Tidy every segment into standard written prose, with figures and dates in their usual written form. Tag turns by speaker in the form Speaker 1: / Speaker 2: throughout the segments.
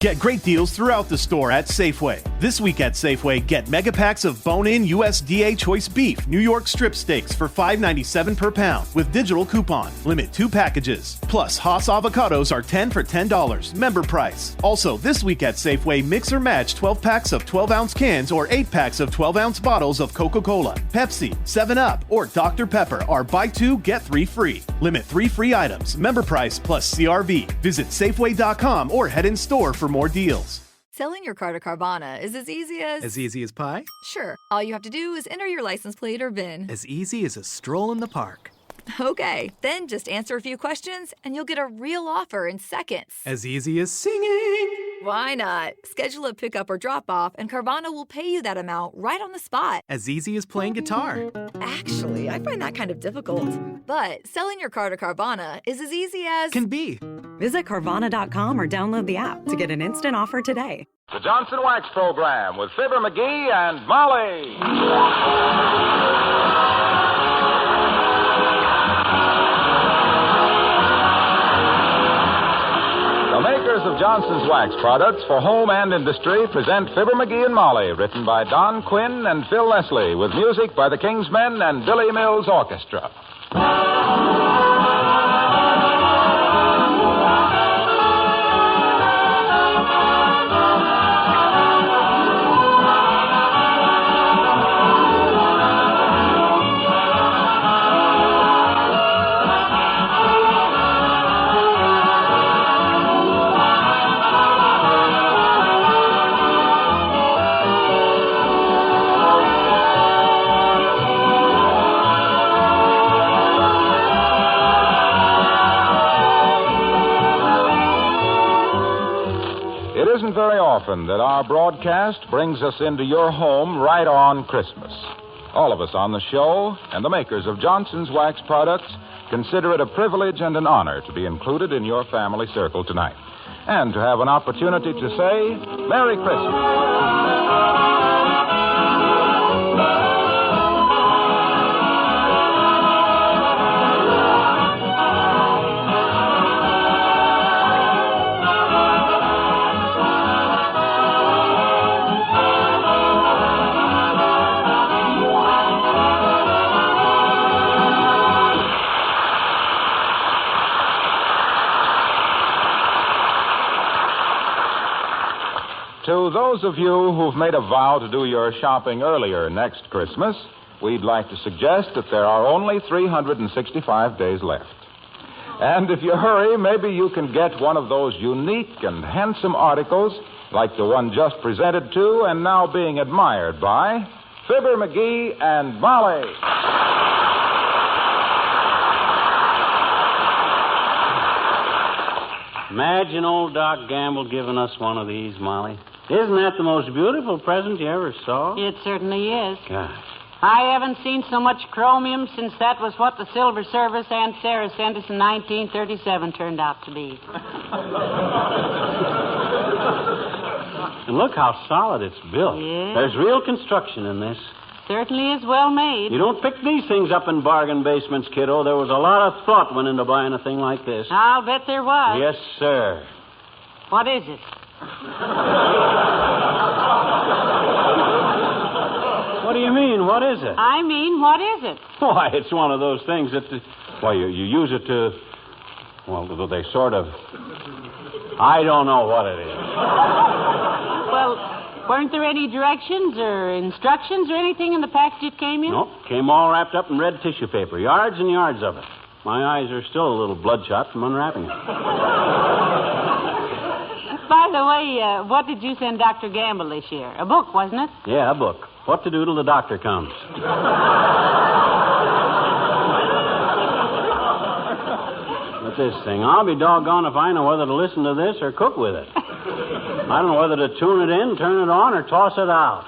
Speaker 1: Get great deals throughout the store at Safeway. This week at Safeway, get mega packs of bone-in USDA choice beef New York strip steaks for $5.97 per pound with digital coupon. Limit 2 packages. Plus, Haas avocados are 10 for $10. Member price. Also, this week at Safeway, mix or match 12 packs of 12-ounce cans or 8 packs of 12-ounce bottles of Coca-Cola, Pepsi, 7-Up, or Dr. Pepper are buy 2, get 3 free. Limit 3 free items. Member price plus CRV. Visit Safeway.com or head in store for more deals.
Speaker 2: Selling your car to Carvana is as easy as...
Speaker 3: As easy as pie?
Speaker 2: Sure. All you have to do is enter your license plate or VIN.
Speaker 3: As easy as a stroll in the park.
Speaker 2: Okay, then just answer a few questions and you'll get a real offer in seconds.
Speaker 3: As easy as singing.
Speaker 2: Why not? Schedule a pickup or drop-off and Carvana will pay you that amount right on the spot.
Speaker 3: As easy as playing guitar.
Speaker 2: Actually, I find that kind of difficult. But selling your car to Carvana is as easy as...
Speaker 3: Can be.
Speaker 4: Visit Carvana.com or download the app to get an instant offer today.
Speaker 5: The Johnson Wax Program with Fibber, McGee, and Molly. The makers of Johnson's Wax products for home and industry present Fibber, McGee, and Molly, written by Don Quinn and Phil Leslie, with music by the Kingsmen and Billy Mills Orchestra. It isn't very often that our broadcast brings us into your home right on Christmas. All of us on the show and the makers of Johnson's Wax products consider it a privilege and an honor to be included in your family circle tonight and to have an opportunity to say Merry Christmas. To those of you who've made a vow to do your shopping earlier next Christmas, we'd like to suggest that there are only 365 days left. And if you hurry, maybe you can get one of those unique and handsome articles like the one just presented to and now being admired by Fibber, McGee, and Molly.
Speaker 6: Imagine old Doc Gamble giving us one of these, Molly. Isn't that the most beautiful present you ever saw?
Speaker 7: It certainly is.
Speaker 6: Gosh.
Speaker 7: I haven't seen so much chromium since that was what the Silver Service Aunt Sarah sent us in 1937 turned out to be.
Speaker 6: And look how solid it's built.
Speaker 7: Yeah.
Speaker 6: There's real construction in this.
Speaker 7: Certainly is well made.
Speaker 6: You don't pick these things up in bargain basements, kiddo. There was a lot of thought went into buying a thing like this.
Speaker 7: I'll bet there was.
Speaker 6: Yes, sir.
Speaker 7: What is it?
Speaker 6: What do you mean, what is it?
Speaker 7: I mean, what is it?
Speaker 6: Why, it's one of those things that... you use it to... Well, they sort of... I don't know what it is.
Speaker 7: Well, weren't there any directions or instructions or anything in the package it came in?
Speaker 6: Nope. Came all wrapped up in red tissue paper. Yards and yards of it. My eyes are still a little bloodshot from unwrapping it.
Speaker 7: By the way, what did you send Dr. Gamble this year? A book, wasn't it?
Speaker 6: Yeah, a book. What to do till the doctor comes. But this thing, I'll be doggone if I know whether to listen to this or cook with it. I don't know whether to tune it in, turn it on, or toss it out.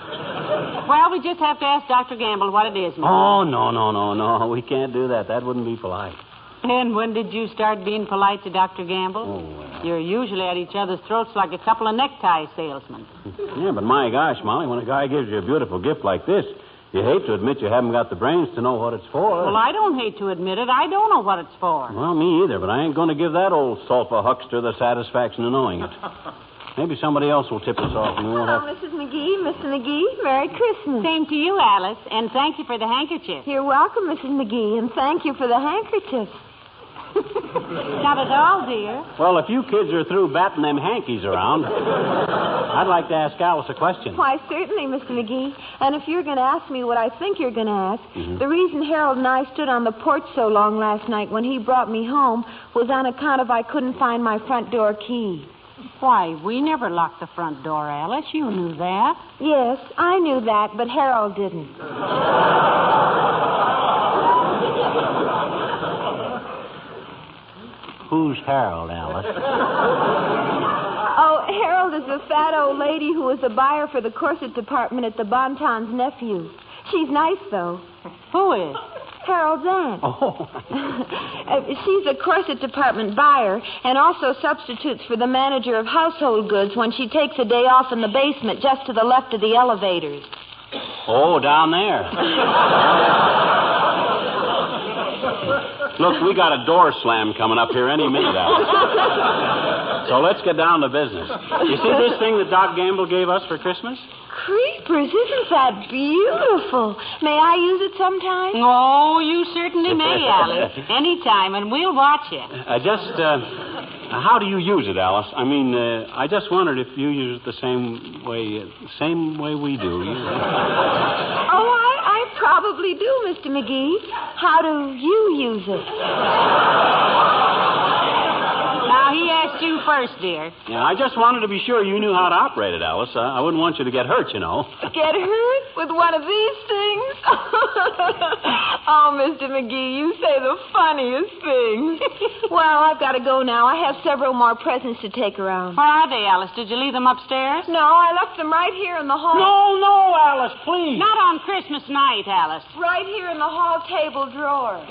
Speaker 7: Well, we just have to ask Dr. Gamble what it is, Mr.
Speaker 6: Oh, no. We can't do that. That wouldn't be polite.
Speaker 7: And when did you start being polite to Dr. Gamble?
Speaker 6: Oh, well.
Speaker 7: You're usually at each other's throats like a couple of necktie salesmen.
Speaker 6: Yeah, but my gosh, Molly, when a guy gives you a beautiful gift like this, you hate to admit you haven't got the brains to know what it's for.
Speaker 7: Well, I don't hate to admit it. I don't know what it's for.
Speaker 6: Well, me either, but I ain't going to give that old sulfa huckster the satisfaction of knowing it. Maybe somebody else will tip us off. And we won't
Speaker 8: Hello,
Speaker 6: have...
Speaker 8: Mrs. McGee, Mr. McGee. Merry Christmas.
Speaker 7: Same to you, Alice, and thank you for the handkerchief.
Speaker 8: You're welcome, Mrs. McGee, and thank you for the handkerchief.
Speaker 7: Not at all, dear.
Speaker 6: Well, if you kids are through batting them hankies around, I'd like to ask Alice a question.
Speaker 8: Why, certainly, Mr. McGee. And if you're going to ask me what I think you're going to ask, the reason Harold and I stood on the porch so long last night when he brought me home was on account of I couldn't find my front door key.
Speaker 7: Why, we never locked the front door, Alice. You knew that.
Speaker 8: Yes, I knew that, but Harold didn't.
Speaker 6: Who's Harold, Alice?
Speaker 8: Oh, Harold is the fat old lady who was a buyer for the corset department at the Bonton's nephew. She's nice, though.
Speaker 7: Who is?
Speaker 8: Harold's aunt.
Speaker 6: Oh.
Speaker 8: She's a corset department buyer and also substitutes for the manager of household goods when she takes a day off in the basement just to the left of the elevators.
Speaker 6: Oh, down there. Look, we got a door slam coming up here any minute, Alice. So let's get down to business. You see this thing that Doc Gamble gave us for Christmas?
Speaker 8: Creepers, isn't that beautiful? May I use it sometime?
Speaker 7: Oh, you certainly may, Alice. Anytime, and we'll watch you.
Speaker 6: How do you use it, Alice? I mean, I just wondered if you use it the same way we do.
Speaker 8: Oh, I probably do, Mr. McGee. How do you use it?
Speaker 7: Now, he asked you first, dear.
Speaker 6: Yeah, I just wanted to be sure you knew how to operate it, Alice. I wouldn't want you to get hurt, you know.
Speaker 8: Get hurt with one of these things? Oh, Mr. McGee, you say the funniest things. Well, I've got to go now. I have several more presents to take around.
Speaker 7: Where are they, Alice? Did you leave them upstairs?
Speaker 8: No, I left them right here in the hall.
Speaker 6: No, Alice, please.
Speaker 7: Not on Christmas night, Alice.
Speaker 8: Right here in the hall table drawer.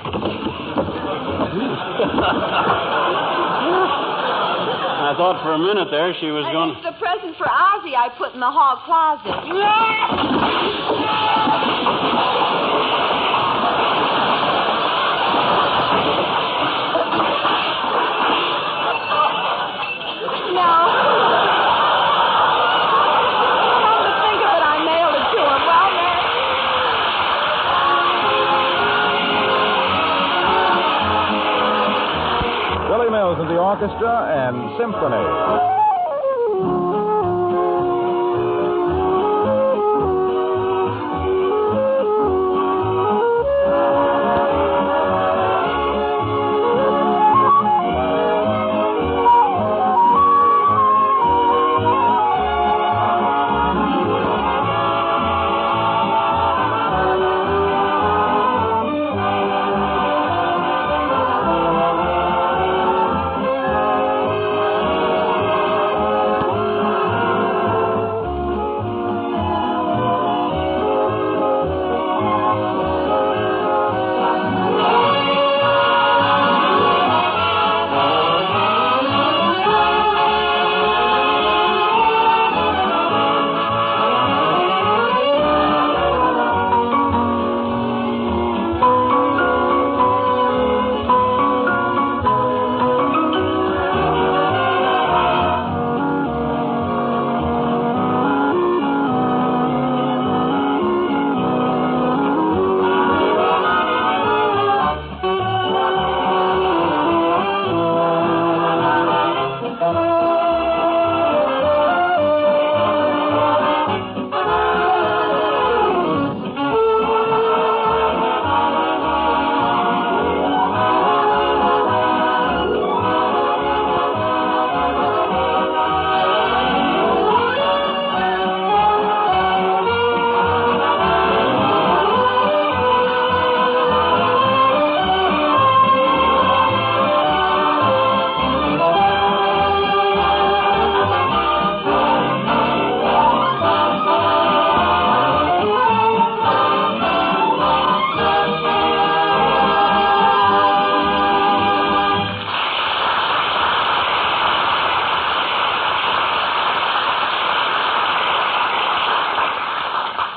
Speaker 6: I thought for a minute there she was going...
Speaker 8: It's the present for Ozzy I put in the hall closet. No. Come to think of it, I mailed it to him. Well,
Speaker 5: Billy Mills and the orchestra and symphony.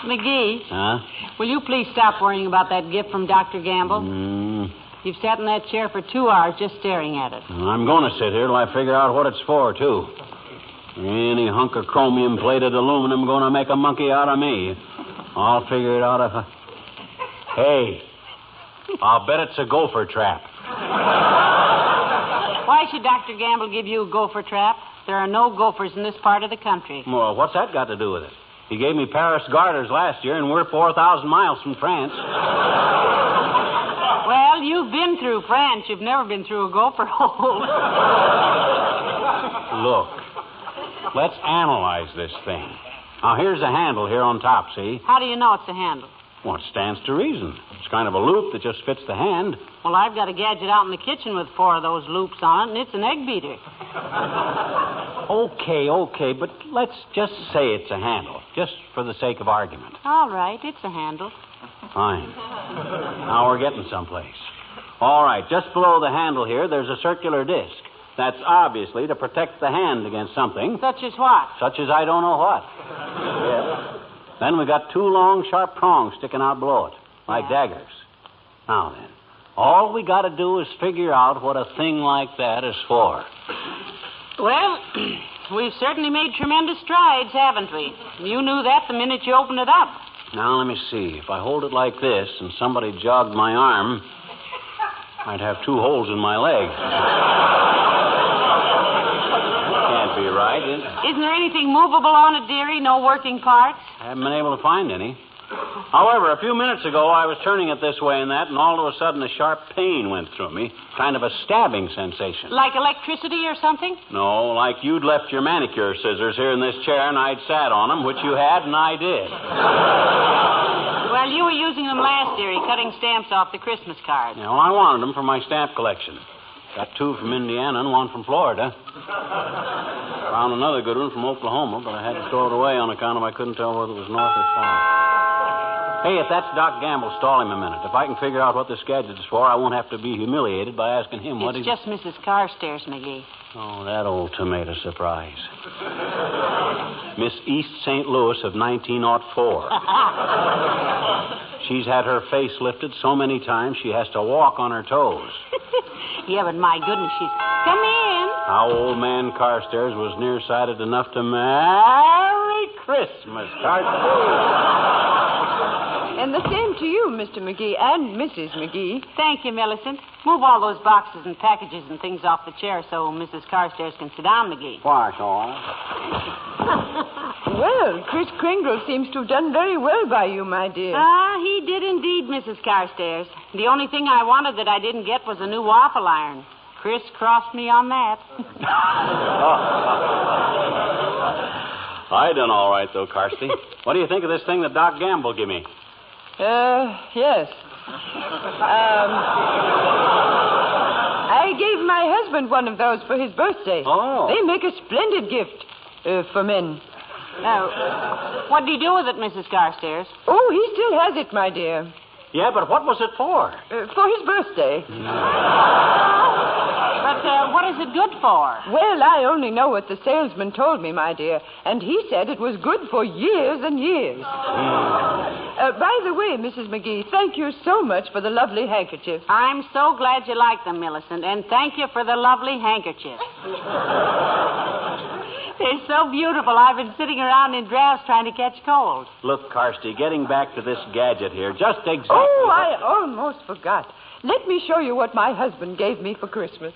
Speaker 7: McGee.
Speaker 6: Huh?
Speaker 7: Will you please stop worrying about that gift from Dr. Gamble? You've sat in that chair for 2 hours just staring at it.
Speaker 6: I'm going to sit here till I figure out what it's for, too. Any hunk of chromium-plated aluminum going to make a monkey out of me. I'll figure it out if I... Hey, I'll bet it's a gopher trap.
Speaker 7: Why should Dr. Gamble give you a gopher trap? There are no gophers in this part of the country.
Speaker 6: Well, what's that got to do with it? He gave me Paris garters last year, and we're 4,000 miles from France.
Speaker 7: Well, you've been through France. You've never been through a gopher hole.
Speaker 6: Look, let's analyze this thing. Now, here's a handle here on top, see?
Speaker 7: How do you know it's a handle?
Speaker 6: Well, it stands to reason. It's kind of a loop that just fits the hand.
Speaker 7: Well, I've got a gadget out in the kitchen with 4 of those loops on it, and it's an egg beater.
Speaker 6: Okay, but let's just say it's a handle, just for the sake of argument.
Speaker 7: All right, it's a handle.
Speaker 6: Fine. Now we're getting someplace. All right, just below the handle here, there's a circular disc. That's obviously to protect the hand against something.
Speaker 7: Such as what?
Speaker 6: Such as I don't know what. Yeah. Then we got 2 long, sharp prongs sticking out below it, like daggers. Now then, all we got to do is figure out what a thing like that is for.
Speaker 7: Well, we've certainly made tremendous strides, haven't we? You knew that the minute you opened it up.
Speaker 6: Now, let me see. If I hold it like this and somebody jogged my arm, I'd have 2 holes in my leg. Can't be right.
Speaker 7: Isn't there anything movable on it, dearie? No working parts?
Speaker 6: I haven't been able to find any. However, a few minutes ago, I was turning it this way and that, and all of a sudden a sharp pain went through me. Kind of a stabbing sensation.
Speaker 7: Like electricity or something?
Speaker 6: No, like you'd left your manicure scissors here in this chair and I'd sat on them, which you had and I did.
Speaker 7: Well, you were using them last, dearie, cutting stamps off the Christmas cards.
Speaker 6: Yeah, well, I wanted them for my stamp collection. Got 2 from Indiana and 1 from Florida. Found another good one from Oklahoma, but I had to throw it away on account of I couldn't tell whether it was north or south. Hey, if that's Doc Gamble, stall him a minute. If I can figure out what this gadget is for, I won't have to be humiliated by asking him what
Speaker 7: It's just Mrs. Carstairs, McGee.
Speaker 6: Oh, that old tomato surprise. Miss East St. Louis of 1904. She's had her face lifted so many times she has to walk on her toes.
Speaker 7: Yeah, but my goodness, she's... Come in.
Speaker 6: How old man Carstairs was nearsighted enough to Merry Christmas, Carstairs.
Speaker 8: And the same to you, Mr. McGee and Mrs. McGee.
Speaker 7: Thank you, Millicent. Move all those boxes and packages and things off the chair so Mrs. Carstairs can sit down, McGee.
Speaker 6: Why, so?
Speaker 8: Well, Chris Kringle seems to have done very well by you, my dear.
Speaker 7: Ah, he did indeed, Mrs. Carstairs. The only thing I wanted that I didn't get was a new waffle iron. Chris crossed me on that.
Speaker 6: I done all right, though, Carsty. What do you think of this thing that Doc Gamble gave me?
Speaker 8: Yes. I gave my husband one of those for his birthday.
Speaker 6: Oh.
Speaker 8: They make a splendid gift for men.
Speaker 7: Now, what do you do with it, Mrs. Carstairs?
Speaker 8: Oh, he still has it, my dear.
Speaker 6: Yeah, but what was it for?
Speaker 8: For his birthday.
Speaker 7: But what is it good for?
Speaker 8: Well, I only know what the salesman told me, my dear. And he said it was good for years and years. By the way, Mrs. McGee, thank you so much for the lovely handkerchiefs.
Speaker 7: I'm so glad you like them, Millicent, and thank you for the lovely handkerchiefs. They're so beautiful. I've been sitting around in drafts trying to catch cold.
Speaker 6: Look, Carsty, getting back to this gadget here, just exactly...
Speaker 8: Oh, I almost forgot. Let me show you what my husband gave me for Christmas.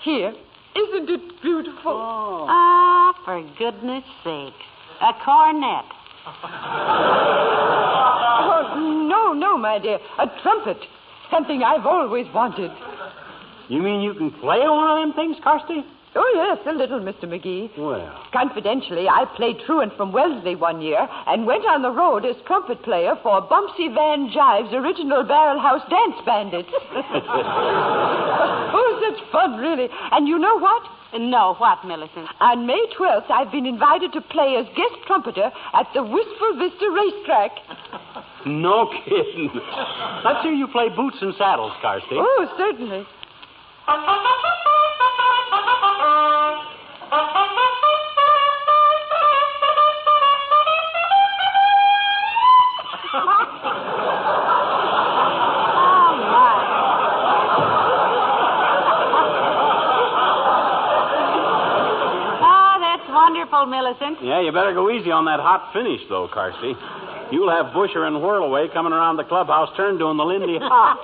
Speaker 8: Here. Isn't it beautiful?
Speaker 6: Oh.
Speaker 7: Ah, for goodness sake. A cornet.
Speaker 8: Oh, no, my dear. A trumpet. Something I've always wanted.
Speaker 6: You mean you can play one of them things, Carsty?
Speaker 8: Oh, yes, a little, Mr. McGee.
Speaker 6: Well.
Speaker 8: Confidentially, I played truant from Wellesley one year and went on the road as trumpet player for Bumpsy Van Jive's original Barrel House Dance Bandits. Oh, such fun, really. And you know what?
Speaker 7: No, what, Millicent?
Speaker 8: On May 12th, I've been invited to play as guest trumpeter at the Wistful Vista racetrack.
Speaker 6: No kidding. Let's hear you play Boots and Saddles, Carsty.
Speaker 8: Oh, certainly.
Speaker 7: Millicent.
Speaker 6: Yeah, you better go easy on that hot finish, though, Carsey. You'll have Busher and Whirlaway coming around the clubhouse turn doing the Lindy Hop.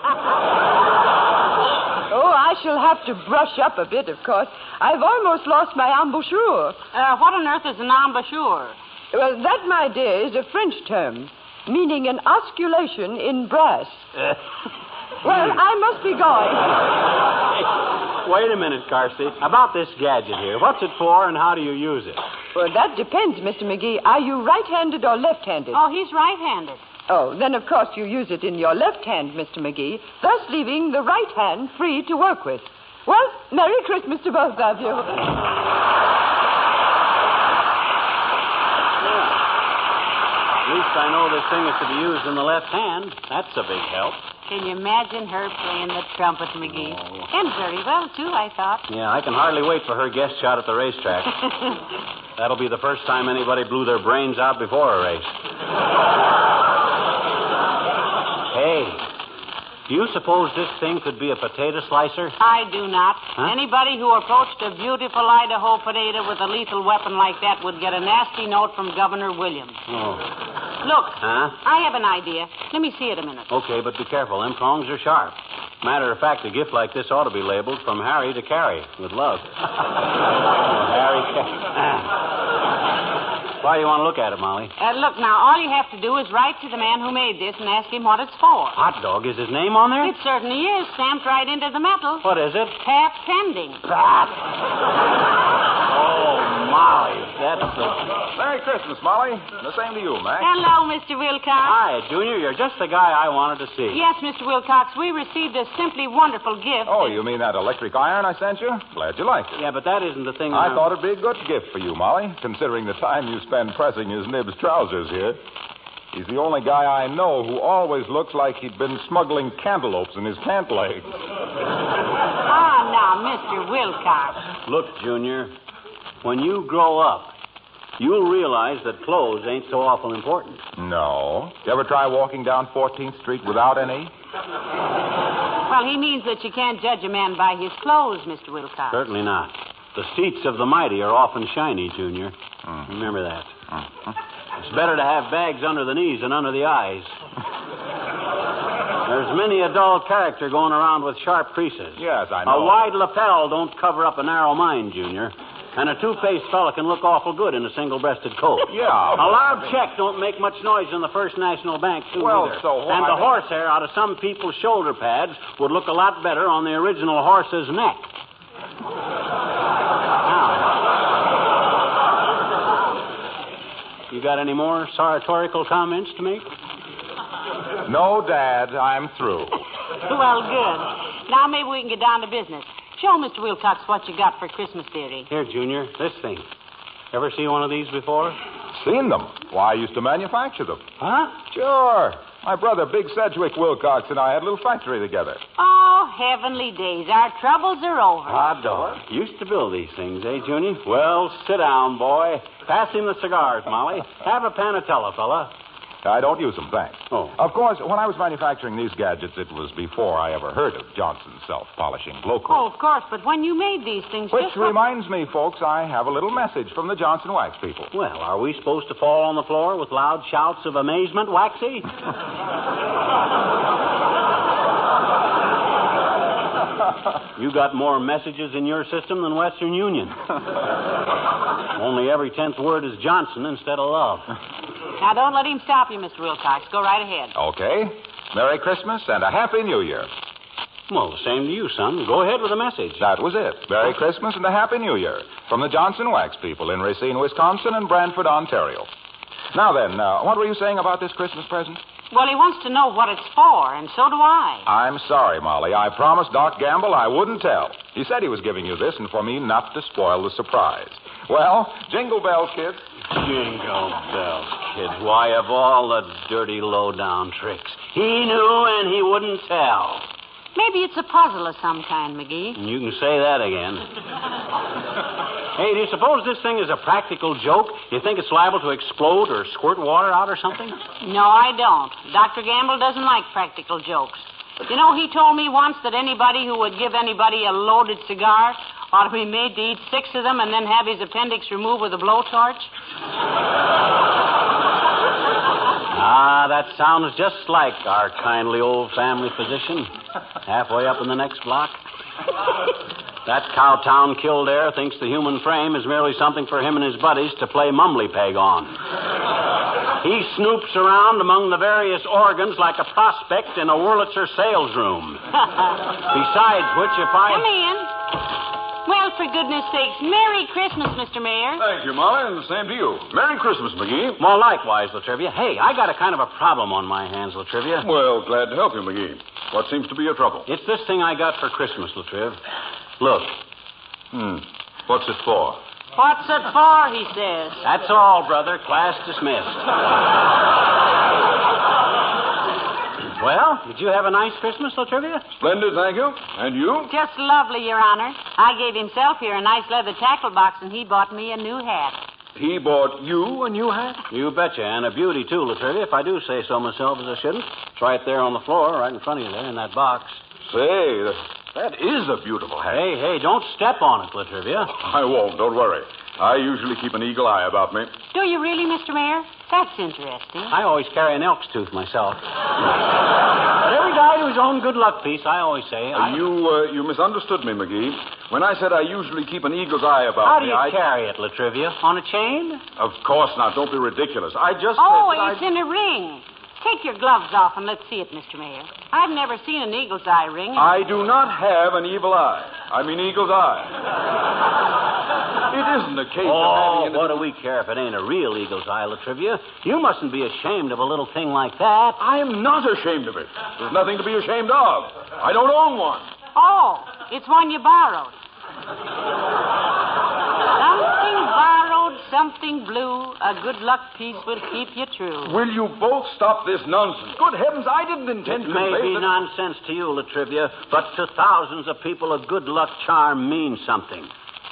Speaker 9: Oh, I shall have to brush up a bit, of course. I've almost lost my embouchure.
Speaker 7: What on earth is an embouchure?
Speaker 9: Well, that, my dear, is a French term, meaning an osculation in brass. Well, I must be going.
Speaker 6: Wait a minute, Carsey. About this gadget here. What's it for and how do you use it?
Speaker 9: Well, that depends, Mr. McGee. Are you right-handed or left-handed?
Speaker 7: Oh, he's right-handed.
Speaker 9: Oh, then of course you use it in your left hand, Mr. McGee, thus leaving the right hand free to work with. Well, Merry Christmas to both of you.
Speaker 6: At least I know this thing is to be used in the left hand. That's a big help.
Speaker 7: Can you imagine her playing the trumpet, McGee? And very well, too, I thought.
Speaker 6: Yeah, I can hardly wait for her guest shot at the racetrack. That'll be the first time anybody blew their brains out before a race. Hey, do you suppose this thing could be a potato slicer?
Speaker 7: I do not.
Speaker 6: Huh?
Speaker 7: Anybody who approached a beautiful Idaho potato with a lethal weapon like that would get a nasty note from Governor Williams.
Speaker 6: Oh.
Speaker 7: Look,
Speaker 6: Huh?
Speaker 7: I have an idea. Let me see it a minute.
Speaker 6: Okay, but be careful. Them prongs are sharp. Matter of fact, a gift like this ought to be labeled from Harry to Carrie, with love. Harry, why do you want to look at it, Molly?
Speaker 7: Look, now, all you have to do is write to the man who made this and ask him what it's for.
Speaker 6: Hot dog, is his name on there?
Speaker 7: It certainly is, stamped right into the metal.
Speaker 6: What is it?
Speaker 7: Half pending.
Speaker 6: Oh, Molly, that's the...
Speaker 5: Merry Christmas, Molly. The same to you, Mac.
Speaker 7: Hello, Mr. Wilcox.
Speaker 6: Hi, Junior. You're just the guy I wanted to see.
Speaker 7: Yes, Mr. Wilcox, we received a simply wonderful gift.
Speaker 5: Oh, you mean that electric iron I sent you? Glad you liked it.
Speaker 6: Yeah, but that isn't the thing.
Speaker 5: I thought it'd be a good gift for you, Molly, considering the time you spend pressing his nib's trousers here. He's the only guy I know who always looks like he'd been smuggling cantaloupes in his pant legs.
Speaker 7: Ah, now, Mr. Wilcox.
Speaker 6: Look, Junior, when you grow up, you'll realize that clothes ain't so awful important.
Speaker 5: No. You ever try walking down 14th Street without any?
Speaker 7: Well, he means that you can't judge a man by his clothes, Mr. Wilcox.
Speaker 6: Certainly not. The seats of the mighty are often shiny, Junior. Remember that. It's better to have bags under the knees than under the eyes. There's many a dull character going around with sharp creases.
Speaker 5: Yes, I know.
Speaker 6: A wide lapel don't cover up a narrow mind, Junior. And a two-faced fella can look awful good in a single-breasted coat.
Speaker 5: Yeah.
Speaker 6: A loud check don't make much noise in the First National Bank, too,
Speaker 5: Well,
Speaker 6: either.
Speaker 5: so why...
Speaker 6: And the horsehair out of some people's shoulder pads would look a lot better on the original horse's neck. Now, you got any more sartorical comments to make?
Speaker 5: No, Dad, I'm through.
Speaker 7: Well, good. Now maybe we can get down to business. Show Mr. Wilcox what you got for Christmas theory.
Speaker 6: Here, Junior, this thing. Ever see one of these before?
Speaker 5: Seen them. Why, I used to manufacture them.
Speaker 6: Huh?
Speaker 5: Sure. My brother, Big Sedgwick Wilcox, and I had a little factory together.
Speaker 7: Oh, heavenly days. Our troubles are over.
Speaker 6: Hot dog. Used to build these things, eh, Junior? Well, sit down, boy. Pass him the cigars, Molly. Have a panatella, fella.
Speaker 5: I don't use them, thanks.
Speaker 6: Oh.
Speaker 5: Of course, when I was manufacturing these gadgets, it was before I ever heard of Johnson's self-polishing glow coat.
Speaker 7: Oh, of course, but when you made these things...
Speaker 5: Which reminds me, folks, I have a little message from the Johnson Wax people.
Speaker 6: Well, are we supposed to fall on the floor with loud shouts of amazement, Waxy? You got more messages in your system than Western Union. Only every 10th word is Johnson instead of love.
Speaker 7: Now, don't let him stop you, Mr. Wilcox. Go right ahead.
Speaker 5: Okay. Merry Christmas and a Happy New Year.
Speaker 6: Well, the same to you, son. Go ahead with the message.
Speaker 5: That was it. Merry Christmas and a Happy New Year from the Johnson Wax people in Racine, Wisconsin and Brantford, Ontario. Now then, what were you saying about this Christmas present?
Speaker 7: Well, he wants to know what it's for, and so do I.
Speaker 5: I'm sorry, Molly. I promised Doc Gamble I wouldn't tell. He said he was giving you this and for me not to spoil the surprise. Well, jingle bells, kids.
Speaker 6: Jingle bells, kids. Why, of all the dirty, low-down tricks, he knew and he wouldn't tell.
Speaker 7: Maybe it's a puzzle of some kind, McGee.
Speaker 6: You can say that again. Hey, do you suppose this thing is a practical joke? You think it's liable to explode or squirt water out or something?
Speaker 7: No, I don't. Dr. Gamble doesn't like practical jokes. You know, he told me once that anybody who would give anybody a loaded cigar Ought to be made to eat 6 of them and then have his appendix removed with a blowtorch?
Speaker 6: That sounds just like our kindly old family physician. Halfway up in the next block. That Cowtown Kildare thinks the human frame is merely something for him and his buddies to play mumbly peg on. He snoops around among the various organs like a prospect in a Wurlitzer sales room. Besides which, if I...
Speaker 7: Come in. Well, for goodness sakes, Merry Christmas, Mr. Mayor.
Speaker 5: Thank you, Molly, and the same to you. Merry Christmas, McGee.
Speaker 6: Well, likewise, Latrivia. Hey, I got a kind of a problem on my hands, Latrivia.
Speaker 5: Well, glad to help you, McGee. What seems to be your trouble?
Speaker 6: It's this thing I got for Christmas, Latriv. Look.
Speaker 5: What's it for?
Speaker 7: What's it for, he says.
Speaker 6: That's all, brother. Class dismissed. Well, did you have a nice Christmas, Latrivia?
Speaker 5: Splendid, thank you. And you?
Speaker 7: Just lovely, Your Honor. I gave himself here a nice leather tackle box, and he bought me a new hat.
Speaker 5: He bought you a new hat?
Speaker 6: You betcha, and a beauty, too, Latrivia, if I do say so myself as I shouldn't. It's right there on the floor, right in front of you there in that box.
Speaker 5: Say, that is a beautiful hat.
Speaker 6: Hey, don't step on it, Latrivia.
Speaker 5: I won't, don't worry. I usually keep an eagle eye about me.
Speaker 7: Do you really, Mr. Mayor? That's interesting.
Speaker 6: I always carry an elk's tooth myself. But every guy to his own good luck piece, I always say.
Speaker 5: You misunderstood me, McGee. When I said I usually keep an eagle's eye about
Speaker 6: How
Speaker 5: me,
Speaker 6: do you carry it, Latrivia? On a chain?
Speaker 5: Of course not. Don't be ridiculous. I just
Speaker 7: Oh,
Speaker 5: said
Speaker 7: it's in a ring. Take your gloves off and let's see it, Mr. Mayor. I've never seen an eagle's eye ring.
Speaker 5: I do not have an evil eye. I mean eagle's eye. It isn't a case of having...
Speaker 6: what do we care if it ain't a real eagle's eye, Latrivia? You mustn't be ashamed of a little thing like that.
Speaker 5: I am not ashamed of it. There's nothing to be ashamed of. I don't own one.
Speaker 7: Oh, it's one you borrowed. Something borrowed, something blue. A good luck piece will keep you true.
Speaker 5: Will you both stop this nonsense? Good heavens, I didn't intend to
Speaker 6: It may be nonsense to you, Latrivia, but to thousands of people a good luck charm means something.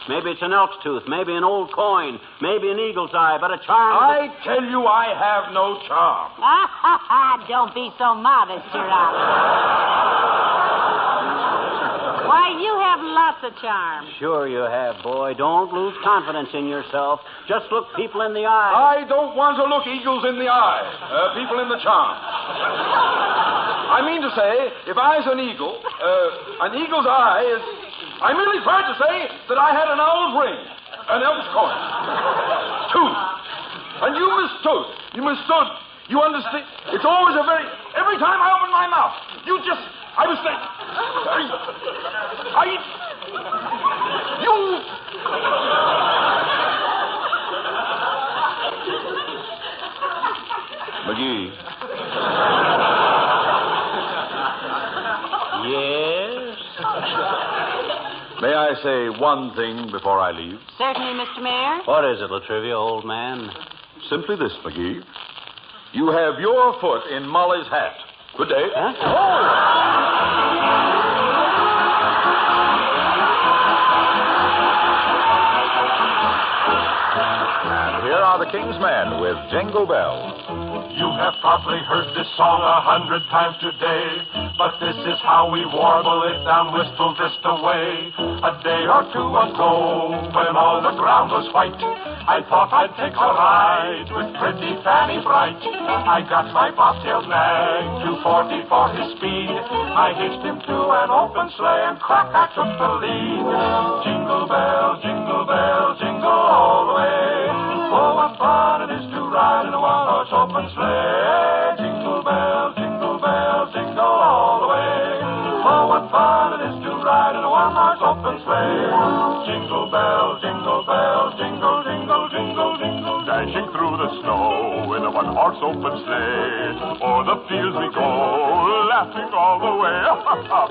Speaker 6: Maybe it's an elk's tooth, maybe an old coin, maybe an eagle's eye, but a charm...
Speaker 5: I tell you I have no charm.
Speaker 7: Don't be so modest, Your Honor. Why, you have lots of charm.
Speaker 6: Sure you have, boy. Don't lose confidence in yourself. Just look people in the eye.
Speaker 5: I don't want to look eagles in the eye. People in the charm. I mean to say, if I's an eagle, an eagle's eye is... I merely tried to say that I had an owl's ring, an elk's coin, tooth. And you mistook. You mistook. You understand? It's always every time I open my mouth, you just... I was saying... You... McGee.
Speaker 6: Yes?
Speaker 5: May I say one thing before I leave?
Speaker 7: Certainly, Mr. Mayor.
Speaker 6: What is it, Latrivia, old man?
Speaker 5: Simply this, McGee. You have your foot in Molly's hat. Good day.
Speaker 6: Huh?
Speaker 5: And here are the King's Men with Jingle Bells.
Speaker 10: You have probably heard this song 100 times today, but this is how we warble it down Wistful Vista way. A day or two ago, when all the ground was white, I thought I'd take a ride with pretty Fanny Bright. I got my bobtail nag, 240 for his speed. I hitched him to an open sleigh and crack, I took the lead. Jingle bell, jingle all the way. Oh, what fun it is to ride in a one-horse open sleigh. Jingle bell, jingle all the way. Oh, what fun it is to ride in a one-horse open sleigh. Jingle bell, jingle, dashing through the snow in a one-horse open sleigh. O'er the fields we go, laughing all the way.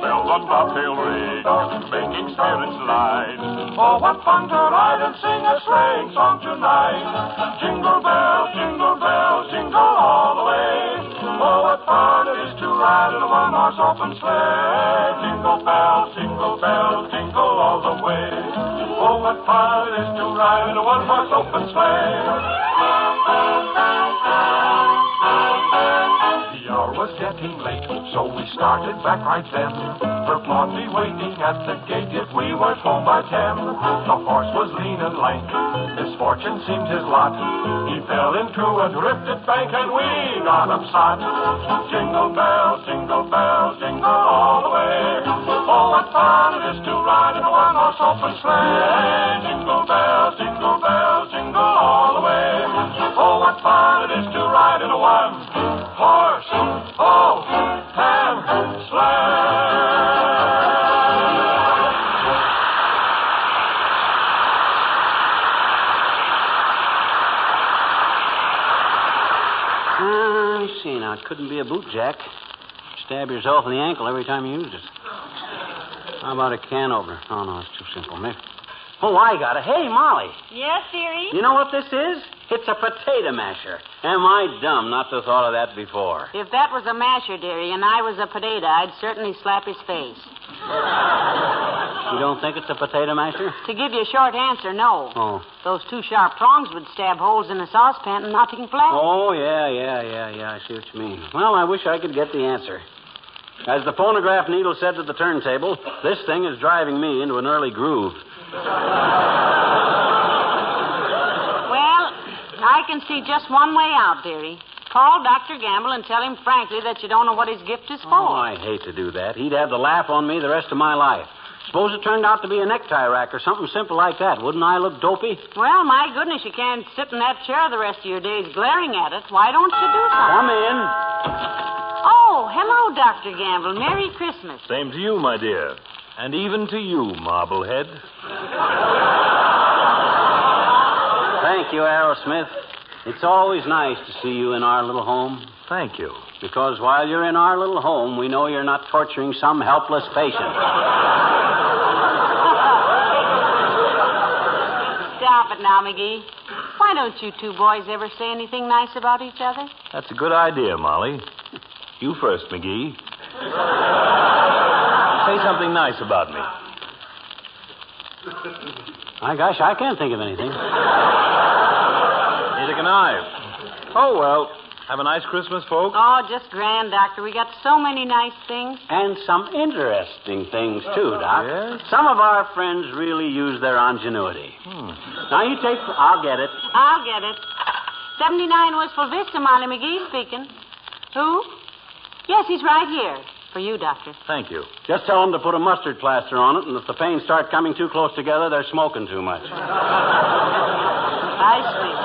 Speaker 10: Bells on bobtail ring, making spirits light. Oh, what fun to ride and sing a sleighing song tonight. Jingle bell, jingle all the way. Oh, what fun it is to ride in a one-horse open sleigh. Jingle bells, jingle all the way. Oh, what fun it is to ride in a one-horse open sleigh. The hour was getting late, so we started back right then. for plenty waiting at the gate if we weren't home by 10. The horse was lean and lank, misfortune seemed his lot. He fell into a drifted bank and we got upsot. Jingle bells, jingle all the way. Oh, what fun it is to ride in a one-horse open sleigh. Jingle bells, jingle all the way. Oh, what fun it is to ride in a one-horse open sleigh.
Speaker 6: See, now, it couldn't be a boot jack. Stab yourself in the ankle every time you use it. How about a can opener? Oh, no, it's too simple. Maybe. Oh, I got it. Hey, Molly.
Speaker 7: Yes, dearie?
Speaker 6: You know what this is? It's a potato masher. Am I dumb not to have thought of that before?
Speaker 7: If that was a masher, dearie, and I was a potato, I'd certainly slap his face.
Speaker 6: You don't think it's a potato masher?
Speaker 7: To give you a short answer, no.
Speaker 6: Oh.
Speaker 7: Those two sharp prongs would stab holes in a saucepan and nothing flat.
Speaker 6: Oh, yeah. I see what you mean. Well, I wish I could get the answer. As the phonograph needle said to the turntable, this thing is driving me into an early groove.
Speaker 7: Well, I can see just one way out, dearie. Call Dr. Gamble and tell him frankly that you don't know what his gift is for.
Speaker 6: Oh, I hate to do that. He'd have the laugh on me the rest of my life. Suppose it turned out to be a necktie rack or something simple like that. Wouldn't I look dopey?
Speaker 7: Well, my goodness, you can't sit in that chair the rest of your days glaring at it. Why don't you do something?
Speaker 6: Come in.
Speaker 7: Oh, hello, Dr. Gamble. Merry Christmas.
Speaker 11: Same to you, my dear. And even to you, Marblehead.
Speaker 6: Thank you, Aerosmith. It's always nice to see you in our little home.
Speaker 11: Thank you.
Speaker 6: Because while you're in our little home, we know you're not torturing some helpless patient.
Speaker 7: Stop it now, McGee. Why don't you two boys ever say anything nice about each other?
Speaker 11: That's a good idea, Molly. You first, McGee. Say something nice about me.
Speaker 6: My gosh, I can't think of anything.
Speaker 11: Neither can I. Oh, well. Have a nice Christmas, folks.
Speaker 7: Oh, just grand, Doctor. We got so many nice things.
Speaker 6: And some interesting things, too, Doc.
Speaker 11: Yes?
Speaker 6: Some of our friends really use their ingenuity. Now, you take... I'll get it.
Speaker 7: 79 Wistful Vista, Molly McGee speaking. Who? Yes, he's right here. For you, Doctor.
Speaker 11: Thank you.
Speaker 6: Just tell them to put a mustard plaster on it, and if the pains start coming too close together, they're smoking too much.
Speaker 7: I speak.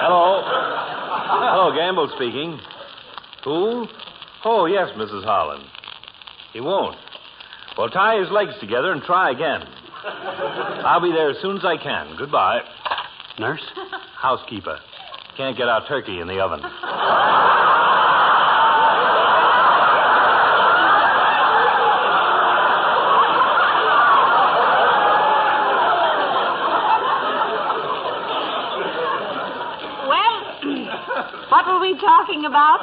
Speaker 11: Hello. Hello, Gamble speaking. Who? Oh, yes, Mrs. Holland. He won't. Well, tie his legs together and try again. I'll be there as soon as I can. Goodbye.
Speaker 6: Nurse?
Speaker 11: Housekeeper. Can't get our turkey in the oven.
Speaker 7: What were we talking about?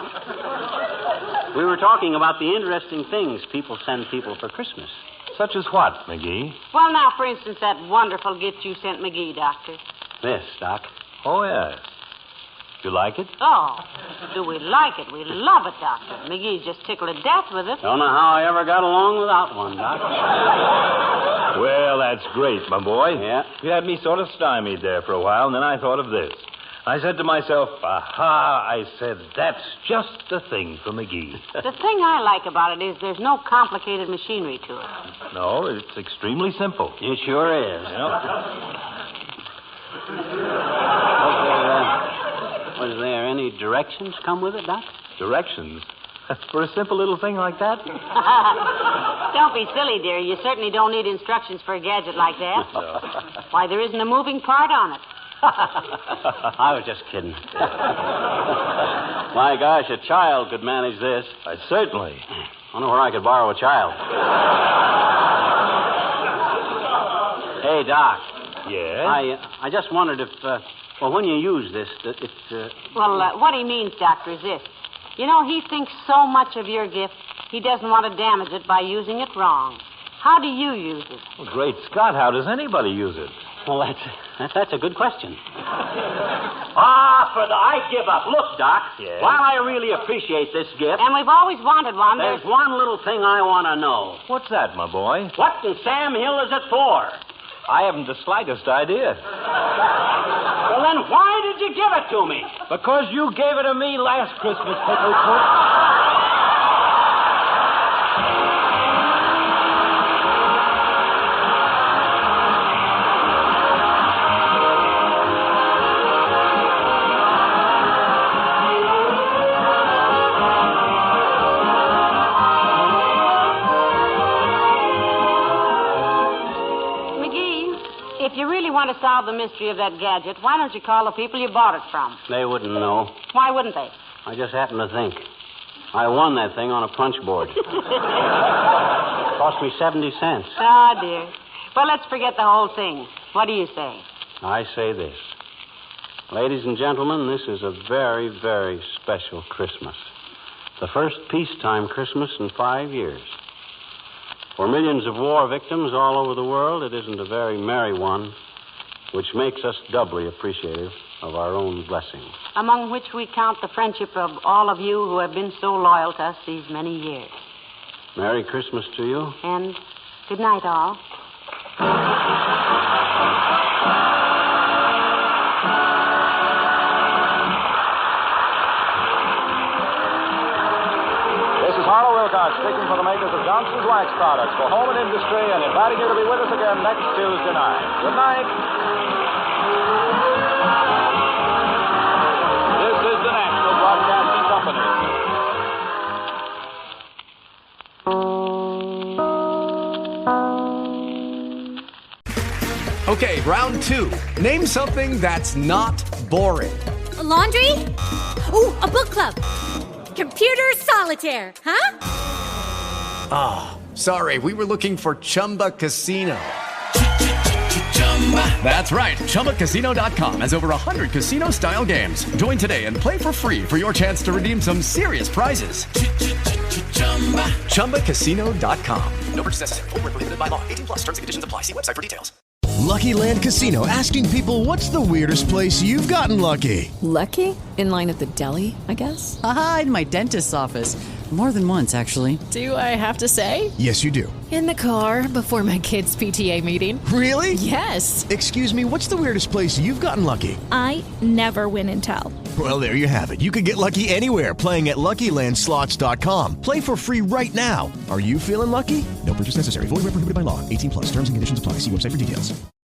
Speaker 6: We were talking about the interesting things people send people for Christmas.
Speaker 11: Such as what, McGee?
Speaker 7: Well, now, for instance, that wonderful gift you sent McGee, Doctor.
Speaker 6: This, Doc.
Speaker 11: Oh, yes. You like it?
Speaker 7: Oh, do we like it? We love it, Doctor. McGee's just tickled to death with it.
Speaker 6: Don't know how I ever got along without one, Doc.
Speaker 11: Well, that's great, my boy.
Speaker 6: Yeah.
Speaker 11: You had me sort of stymied there for a while, and then I thought of this. I said to myself, aha, I said, that's just the thing for McGee.
Speaker 7: The thing I like about it is there's no complicated machinery to it.
Speaker 11: No, it's extremely simple.
Speaker 6: It sure is. Was there any directions come with it, Doc?
Speaker 11: Directions? For a simple little thing like that?
Speaker 7: Don't be silly, dear. You certainly don't need instructions for a gadget like that.
Speaker 11: No.
Speaker 7: Why, there isn't a moving part on it.
Speaker 6: I was just kidding. My gosh, a child could manage this.
Speaker 11: Certainly.
Speaker 6: Wonder where I could borrow a child. Hey, Doc.
Speaker 11: Yes?
Speaker 6: I just wondered if, when you use this,
Speaker 7: What he means, Doctor, is this. You know, he thinks so much of your gift, he doesn't want to damage it by using it wrong. How do you use it?
Speaker 11: Well, great Scott, how does anybody use it?
Speaker 6: Well, that's a good question.
Speaker 10: Ah,
Speaker 6: I give up. Look, Doc.
Speaker 11: Yes?
Speaker 6: While I really appreciate this gift,
Speaker 7: And we've always wanted one.
Speaker 6: there's one little thing I want to know.
Speaker 11: What's that, my boy?
Speaker 6: What in Sam Hill is it for?
Speaker 11: I haven't the slightest idea.
Speaker 6: Well, then why did you give it to me?
Speaker 11: Because you gave it to me last Christmas, Picklefoot.
Speaker 7: If you really want to solve the mystery of that gadget, why don't you call the people you bought it from?
Speaker 6: They wouldn't know.
Speaker 7: Why wouldn't they?
Speaker 6: I just happened to think. I won that thing on a punch board. Cost me 70 cents.
Speaker 7: Oh, dear. Well, let's forget the whole thing. What do you say?
Speaker 6: I say this. Ladies and gentlemen, this is a very, very special Christmas. The first peacetime Christmas in 5 years. For millions of war victims all over the world, it isn't a very merry one, which makes us doubly appreciative of our own blessings.
Speaker 7: Among which we count the friendship of all of you who have been so loyal to us these many years.
Speaker 6: Merry Christmas to you.
Speaker 7: And good night, all.
Speaker 5: This is Harlow Wilcox speaking for the makers of Johnson's Wax Products for home and industry and inviting you to be with us again next Tuesday night. Good night. This is the National Broadcasting Company.
Speaker 3: Okay, round two. Name something that's not boring.
Speaker 12: A laundry? Ooh, a book club. Computer solitaire, huh?
Speaker 3: Ah, sorry, we were looking for Chumba Casino. That's right, ChumbaCasino.com has over 100 casino-style games. Join today and play for free for your chance to redeem some serious prizes. ChumbaCasino.com. No purchase necessary. Void where prohibited by law. 18+ terms and conditions apply. See website for details.
Speaker 13: Lucky Land Casino, asking people, what's the weirdest place you've gotten lucky?
Speaker 14: Lucky? In line at the deli, I guess?
Speaker 15: Aha, in my dentist's office. More than once, actually.
Speaker 14: Do I have to say?
Speaker 13: Yes, you do.
Speaker 14: In the car before my kids' PTA meeting.
Speaker 13: Really?
Speaker 14: Yes.
Speaker 13: Excuse me, what's the weirdest place you've gotten lucky?
Speaker 16: I never win and tell.
Speaker 13: Well, there you have it. You can get lucky anywhere, playing at LuckyLandSlots.com. Play for free right now. Are you feeling lucky? No purchase necessary. Void where prohibited by law. 18+ terms and conditions apply. See website for details.